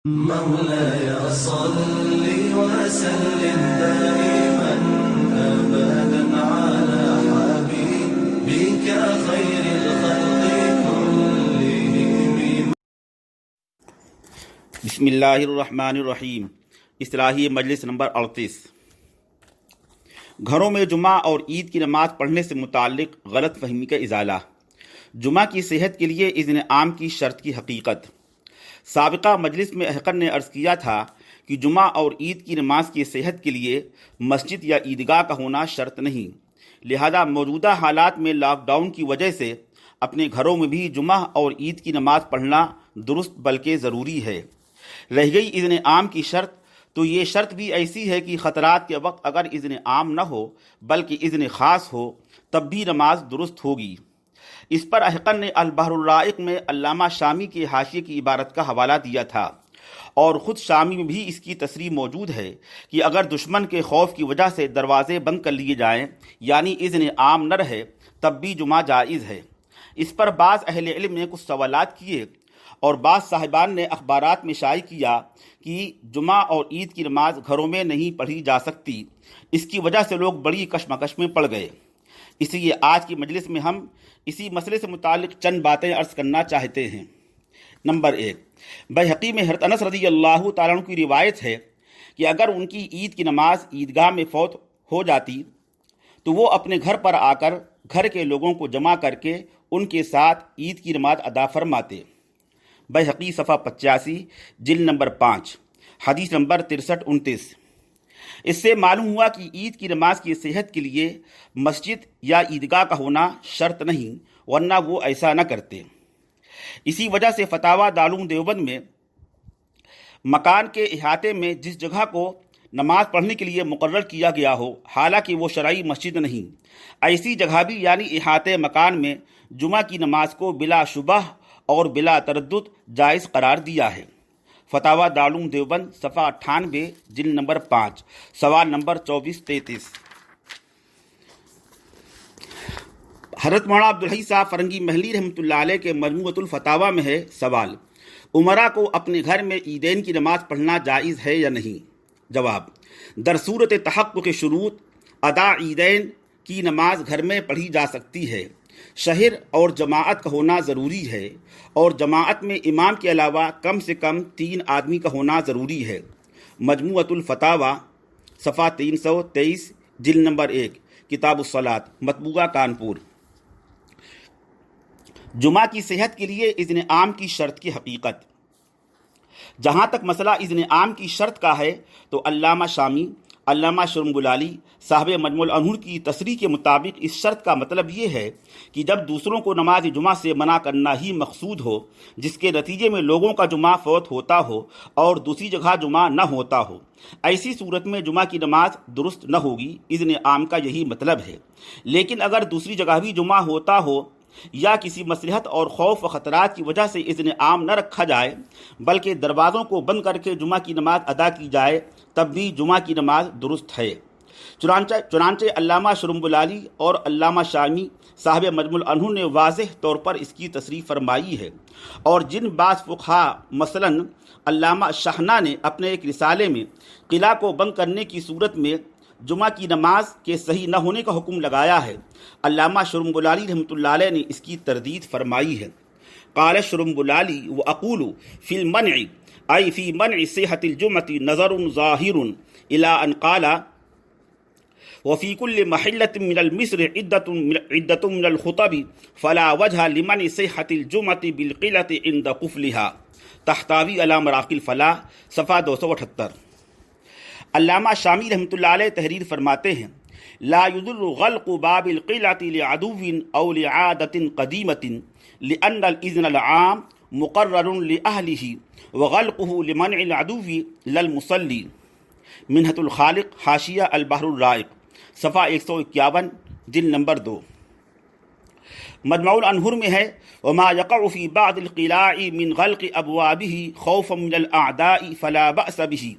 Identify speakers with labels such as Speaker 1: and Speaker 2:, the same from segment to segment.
Speaker 1: مولاي صل وسلم دائما أبدا على حبيبك خير الخلق كلهم.
Speaker 2: بسم اللہ الرحمن الرحیم. اصلاحی مجلس نمبر 38. گھروں میں جمعہ اور عید کی نماز پڑھنے سے متعلق غلط فہمی کا ازالہ. جمعہ کی صحت کے لیے اذن عام کی شرط کی حقیقت. سابقہ مجلس میں احقر نے عرض کیا تھا کہ جمعہ اور عید کی نماز کی صحت کے لیے مسجد یا عیدگاہ کا ہونا شرط نہیں، لہذا موجودہ حالات میں لاک ڈاؤن کی وجہ سے اپنے گھروں میں بھی جمعہ اور عید کی نماز پڑھنا درست بلکہ ضروری ہے. رہ گئی اذن عام کی شرط، تو یہ شرط بھی ایسی ہے کہ خطرات کے وقت اگر اذن عام نہ ہو بلکہ اذن خاص ہو تب بھی نماز درست ہوگی. اس پر احقر نے البحر الرائق میں علامہ شامی کے حاشیے کی عبارت کا حوالہ دیا تھا، اور خود شامی میں بھی اس کی تصریح موجود ہے کہ اگر دشمن کے خوف کی وجہ سے دروازے بند کر لیے جائیں یعنی اذن عام نہ رہے تب بھی جمعہ جائز ہے. اس پر بعض اہل علم نے کچھ سوالات کیے اور بعض صاحبان نے اخبارات میں شائع کیا کہ جمعہ اور عید کی نماز گھروں میں نہیں پڑھی جا سکتی. اس کی وجہ سے لوگ بڑی کشمکش میں پڑ گئے. اس لیے آج کی مجلس میں ہم اسی مسئلے سے متعلق چند باتیں عرض کرنا چاہتے ہیں. نمبر 1، بیہقی میں حضرت انس رضی اللہ تعالیٰ عنہ کی روایت ہے کہ اگر ان کی عید کی نماز عیدگاہ میں فوت ہو جاتی تو وہ اپنے گھر پر آ کر گھر کے لوگوں کو جمع کر کے ان کے ساتھ عید کی نماز ادا فرماتے. بیہقی صفحہ 85 جلد نمبر 5 حدیث نمبر 63-29. اس سے معلوم ہوا کہ عید کی نماز کی صحت کے لیے مسجد یا عیدگاہ کا ہونا شرط نہیں، ورنہ وہ ایسا نہ کرتے. اسی وجہ سے فتاوی دارالعلوم دیوبند میں مکان کے احاطے میں جس جگہ کو نماز پڑھنے کے لیے مقرر کیا گیا ہو حالانکہ وہ شرعی مسجد نہیں، ایسی جگہ بھی یعنی احاطے مکان میں جمعہ کی نماز کو بلا شبہ اور بلا تردد جائز قرار دیا ہے. فتاوی دارالعلوم دیوبند صفحہ 98 جلد نمبر 5 سوال نمبر 24-33. حضرت مولانا عبدالحی صاحب فرنگی محلی رحمۃ اللہ علیہ کے مجموعۃ الفتاوی میں ہے سوال: عمرہ کو اپنے گھر میں عیدین کی نماز پڑھنا جائز ہے یا نہیں؟ جواب: در صورت تحقق کے شروط ادا عیدین کی نماز گھر میں پڑھی جا سکتی ہے. شہر اور جماعت کا ہونا ضروری ہے، اور جماعت میں امام کے علاوہ کم سے کم 3 آدمی کا ہونا ضروری ہے. مجموعۃ الفتاوی صفحہ 323 جلد نمبر 1 کتاب الصلاۃ مطبوعہ کانپور. جمعہ کی صحت کے لیے اذن عام کی شرط کی حقیقت. جہاں تک مسئلہ اذن عام کی شرط کا ہے تو علامہ شامی، علامہ شرمبلالی صاحب مجموع الانہور کی تصریح کے مطابق اس شرط کا مطلب یہ ہے کہ جب دوسروں کو نماز جمعہ سے منع کرنا ہی مقصود ہو، جس کے نتیجے میں لوگوں کا جمعہ فوت ہوتا ہو اور دوسری جگہ جمعہ نہ ہوتا ہو، ایسی صورت میں جمعہ کی نماز درست نہ ہوگی. اذن عام کا یہی مطلب ہے. لیکن اگر دوسری جگہ بھی جمعہ ہوتا ہو یا کسی مصلحت اور خوف و خطرات کی وجہ سے اذن عام نہ رکھا جائے بلکہ دروازوں کو بند کر کے جمعہ کی نماز ادا کی جائے تب بھی جمعہ کی نماز درست ہے. چنانچہ علامہ شرمبلالی اور علامہ شامی صاحب مجموع الانہور نے واضح طور پر اس کی تصریح فرمائی ہے. اور جن بعض فقہا مثلاً علامہ شاہنہ نے اپنے ایک رسالے میں قلعہ کو بند کرنے کی صورت میں جمعہ کی نماز کے صحیح نہ ہونے کا حکم لگایا ہے، علامہ شرمبلالی رحمۃ اللہ علیہ نے اس کی تردید فرمائی ہے. قال شرمبلالی واقول فی المنع ای فی منع صحت الجمعۃ نظر ظاہر الی ان قال وفی کل محلۃ من المصر عدۃ من الخطب فلا وجہ لمنع صحت الجمعۃ بالقلۃ عند قفلها. تحتاوی علی مراقی الفلاح صفحہ 278. علامہ شامی رحمۃ اللہ علیہ تحریر فرماتے ہیں: لا يضر غلق باب القلعة لعدو او لعادة قديمة لأن الإذن العام مقرر لأهله وغلقه لمنع العدو للمصلي. منہۃ الخالق حاشیہ البحر الرائق صفحہ 151 جلد نمبر 2. مجموع الانہور میں ہے: وما يقع في بعض القلاع من غلق ابوابه خوفا من الاعداء فلا بأس به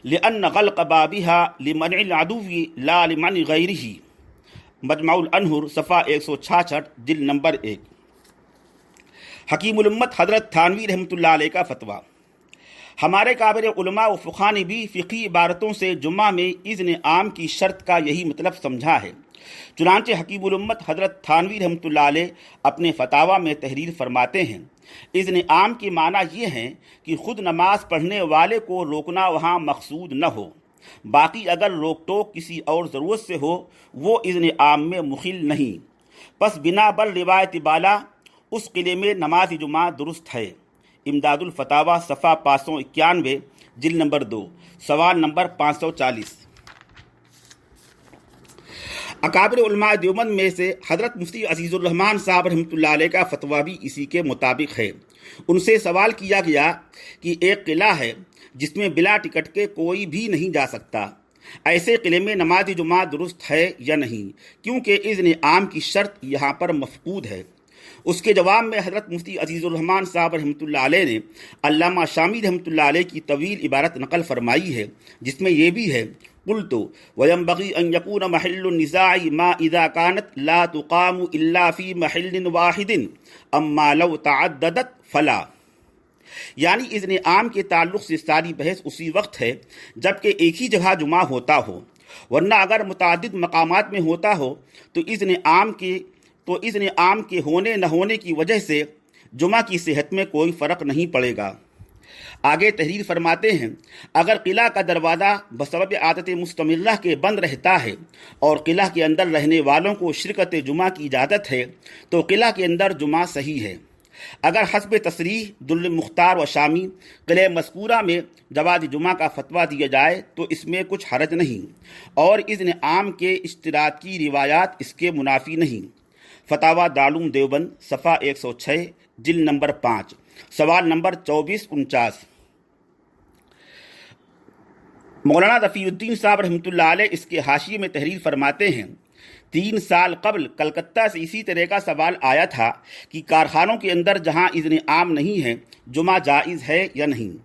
Speaker 2: لأن غلق بابها لمنع العدو لا لمنع غیره. مجموع الانہور صفحہ 166 جلد نمبر 1. حکیم الامت حضرت تھانوی رحمۃ اللہ علیہ کا فتویٰ. ہمارے کابر علماء و فقہ نے بھی فقہی عبارتوں سے جمعہ میں اذن عام کی شرط کا یہی مطلب سمجھا ہے۔ چنانچہ حکیم الامت حضرت تھانوی رحمۃ اللہ علیہ اپنے فتاویٰ میں تحریر فرماتے ہیں، اذن عام کے معنی یہ ہیں کہ خود نماز پڑھنے والے کو روکنا وہاں مقصود نہ ہو، باقی اگر روک ٹوک کسی اور ضرورت سے ہو وہ اذن عام میں مخل نہیں۔ پس بنا بر روایت بالا اس قلعے میں نماز جمعہ درست ہے۔ امداد الفتاویٰ صفحہ 591 جلد نمبر 2 سوال نمبر 540۔ اکابر علماء دیوبند میں سے حضرت مفتی عزیز الرحمان صاحب رحمۃ اللہ علیہ کا فتویٰ بھی اسی کے مطابق ہے۔ ان سے سوال کیا گیا کہ ایک قلعہ ہے جس میں بلا ٹکٹ کے کوئی بھی نہیں جا سکتا، ایسے قلعے میں نماز جمعہ درست ہے یا نہیں، کیونکہ اذن عام کی شرط یہاں پر مفقود ہے۔ اس کے جواب میں حضرت مفتی عزیز الرحمان صاحب رحمۃ اللہ علیہ نے علامہ شامی رحمۃ اللہ علیہ کی طویل عبارت نقل فرمائی ہے، جس میں یہ بھی ہے، قلت وينبغي ان يكون محل النزاع ما اذا كانت لا تقام الا في محل واحد اما لو تعددت فلا، یعنی اذن عام کے تعلق سے ساری بحث اسی وقت ہے جبکہ ایک ہی جگہ جمعہ ہوتا ہو، ورنہ اگر متعدد مقامات میں ہوتا ہو تو اذن عام کے ہونے نہ ہونے کی وجہ سے جمعہ کی صحت میں کوئی فرق نہیں پڑے گا۔ آگے تحریر فرماتے ہیں، اگر قلعہ کا دروازہ بسبب عادت مستمرہ کے بند رہتا ہے اور قلعہ کے اندر رہنے والوں کو شرکت جمعہ کی اجازت ہے تو قلعہ کے اندر جمعہ صحیح ہے۔ اگر حسب تصریح در مختار و شامی قلعہ مذکورہ میں جواز جمعہ کا فتویٰ دیا جائے تو اس میں کچھ حرج نہیں، اور اذن عام کے اشتراط کی روایات اس کے منافی نہیں۔ فتاویٰ دارالعلوم دیوبند صفحہ 106 جلد نمبر 5 سوال نمبر 2449۔ مولانا ظفیر الدین صاحب رحمۃ اللہ علیہ اس کے حاشیے میں تحریر فرماتے ہیں، 3 سال قبل کلکتہ سے اسی طرح کا سوال آیا تھا کہ کارخانوں کے اندر جہاں اذن عام نہیں ہے جمعہ جائز ہے یا نہیں۔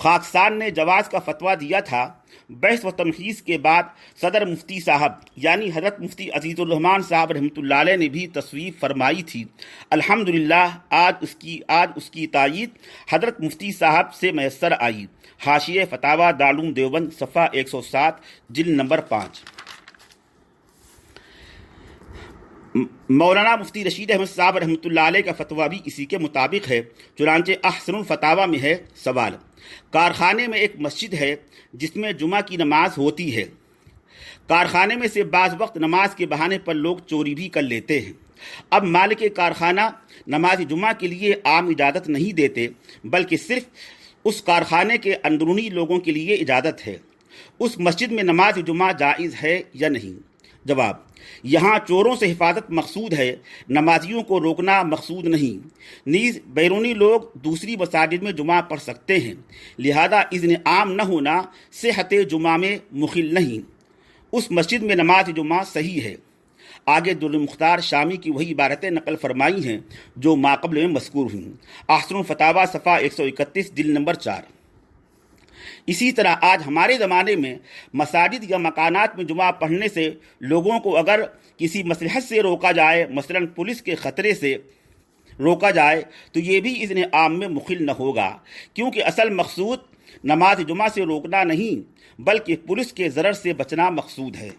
Speaker 2: خاکسار نے جواز کا فتویٰ دیا تھا۔ بحث و تمخیص کے بعد صدر مفتی صاحب یعنی حضرت مفتی عزیز الرحمان صاحب رحمۃ اللہ علیہ نے بھی تصویب فرمائی تھی۔ الحمدللہ آج اس کی تائید حضرت مفتی صاحب سے میسر آئی۔ حاشیہ فتاویٰ دارالعلوم دیوبند صفحہ 107 جلد نمبر 5۔ مولانا مفتی رشید احمد صاحب رحمۃ اللہ علیہ کا فتویٰ بھی اسی کے مطابق ہے۔ چنانچہ احسن الفتاویٰ میں ہے سوال، کارخانے میں ایک مسجد ہے جس میں جمعہ کی نماز ہوتی ہے، کارخانے میں سے بعض وقت نماز کے بہانے پر لوگ چوری بھی کر لیتے ہیں۔ اب مالک کارخانہ نماز جمعہ کے لیے عام اجازت نہیں دیتے بلکہ صرف اس کارخانے کے اندرونی لوگوں کے لیے اجازت ہے۔ اس مسجد میں نماز جمعہ جائز ہے یا نہیں؟ جواب، یہاں چوروں سے حفاظت مقصود ہے، نمازیوں کو روکنا مقصود نہیں۔ نیز بیرونی لوگ دوسری مساجد میں جمعہ پڑھ سکتے ہیں، لہذا اذن عام نہ ہونا صحت جمعہ میں مخل نہیں۔ اس مسجد میں نماز جمعہ صحیح ہے۔ آگے در مختار شامی کی وہی عبارتیں نقل فرمائی ہیں جو ماقبل میں مذکور ہوئیں۔ احسن الفتاویٰ صفحہ 131 جلد نمبر 4۔ اسی طرح آج ہمارے زمانے میں مساجد یا مکانات میں جمعہ پڑھنے سے لوگوں کو اگر کسی مصلحت سے روکا جائے، مثلا پولیس کے خطرے سے روکا جائے، تو یہ بھی اذن عام میں مخل نہ ہوگا، کیونکہ اصل مقصود نماز جمعہ سے روکنا نہیں بلکہ پولیس کے ضرر سے بچنا مقصود ہے۔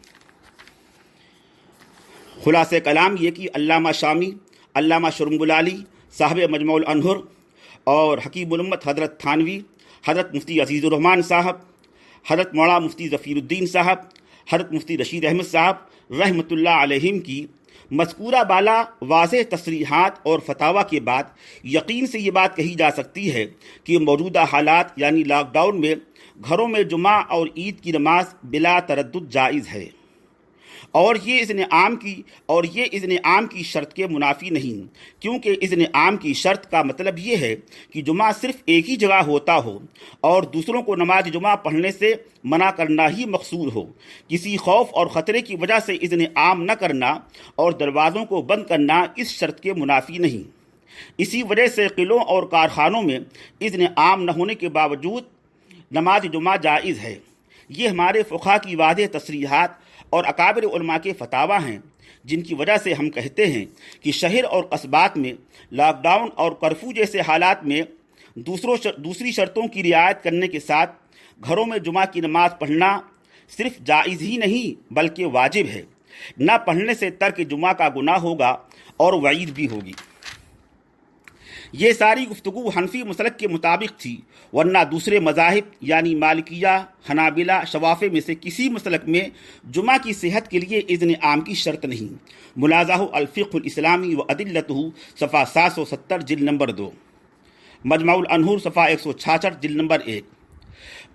Speaker 2: خلاصہ کلام یہ کہ علامہ شامی، علامہ شرنگلالی صاحب مجموع الانہر اور حکیم الامت حضرت تھانوی، حضرت مفتی عزیز الرحمان صاحب، حضرت مولانا مفتی ظفیر الدین صاحب، حضرت مفتی رشید احمد صاحب رحمۃ اللہ علیہم کی مذکورہ بالا واضح تصریحات اور فتاویٰ کے بعد یقین سے یہ بات کہی جا سکتی ہے کہ موجودہ حالات یعنی لاک ڈاؤن میں گھروں میں جمعہ اور عید کی نماز بلا تردد جائز ہے، اور یہ اذن عام کی شرط کے منافی نہیں، کیونکہ اذن عام کی شرط کا مطلب یہ ہے کہ جمعہ صرف ایک ہی جگہ ہوتا ہو اور دوسروں کو نماز جمعہ پڑھنے سے منع کرنا ہی مقصود ہو۔ کسی خوف اور خطرے کی وجہ سے اذن عام نہ کرنا اور دروازوں کو بند کرنا اس شرط کے منافی نہیں۔ اسی وجہ سے قلعوں اور کارخانوں میں اذن عام نہ ہونے کے باوجود نماز جمعہ جائز ہے۔ یہ ہمارے فقہا کی واضح تصریحات اور اکابر علماء کے فتاویٰ ہیں، جن کی وجہ سے ہم کہتے ہیں کہ شہر اور قصبات میں لاک ڈاؤن اور کرفیو جیسے حالات میں دوسری شرطوں کی رعایت کرنے کے ساتھ گھروں میں جمعہ کی نماز پڑھنا صرف جائز ہی نہیں بلکہ واجب ہے۔ نہ پڑھنے سے ترک جمعہ کا گناہ ہوگا اور وعید بھی ہوگی۔ یہ ساری گفتگو حنفی مسلک کے مطابق تھی، ورنہ دوسرے مذاہب یعنی مالکیہ، حنابلہ، شوافی میں سے کسی مسلک میں جمعہ کی صحت کے لیے اذن عام کی شرط نہیں۔ ملاحظہ الفقہ الاسلامی و ادلتہ صفحہ 770 جلد نمبر 2، مجمع الانہور صفحہ 166 جلد نمبر 1۔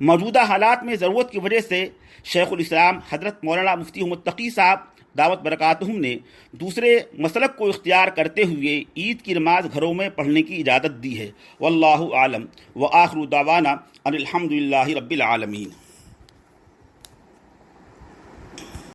Speaker 2: موجودہ حالات میں ضرورت کی وجہ سے شیخ الاسلام حضرت مولانا مفتی احمد تقی صاحب دعوت برکاتہم نے دوسرے مسلک کو اختیار کرتے ہوئے عید کی نماز گھروں میں پڑھنے کی اجازت دی ہے۔ واللہ اعلم وآخر دعوانا ان الحمد للہ رب العالمین۔